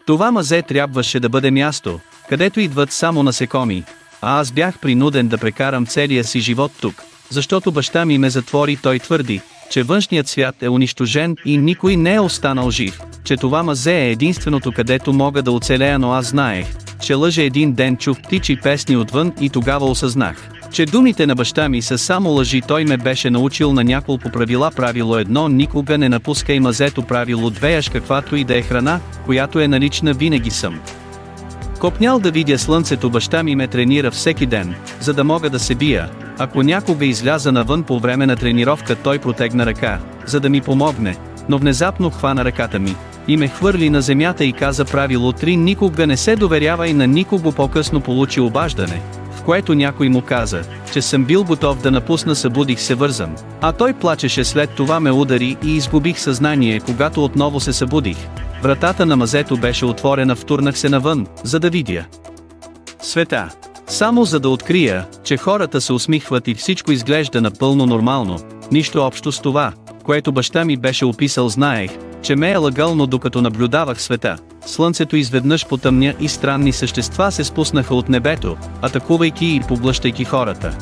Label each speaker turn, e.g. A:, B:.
A: Това мазе трябваше да бъде място, където идват само насекоми, а аз бях принуден да прекарам целия си живот тук, защото баща ми ме затвори. Той твърди, че външният свят е унищожен и никой не е останал жив, че това мазе е единственото, където мога да оцелея, но аз знаех, че лъже. Един ден чух птичи песни отвън и тогава осъзнах, че думите на баща ми са само лъжи. Той ме беше научил на няколко правила. Правило 1: никога не напускай мазето. Правило 2: яж каквато и да е храна, която е налична. Винаги съм копнял да видя слънцето. Баща ми ме тренира всеки ден, за да мога да се бия. Ако някога изляза навън по време на тренировка, той протегна ръка, за да ми помогне, но внезапно хвана ръката ми и ме хвърли на земята и каза: правило 3: никога не се доверявай на никого. По-късно получи обаждане, в което някой му каза, че съм бил готов да напусна. Събудих се вързан, а той плачеше. След това ме удари и изгубих съзнание. Когато отново се събудих, вратата на мазето беше отворена. Втурнах се навън, за да видя света. Само за да открия, че хората се усмихват и всичко изглежда напълно нормално. Нищо общо с това, което баща ми беше описал. Знаех, че ме е лъгал, но докато наблюдавах света, слънцето изведнъж потъмня и странни същества се спуснаха от небето, атакувайки и поглъщайки хората.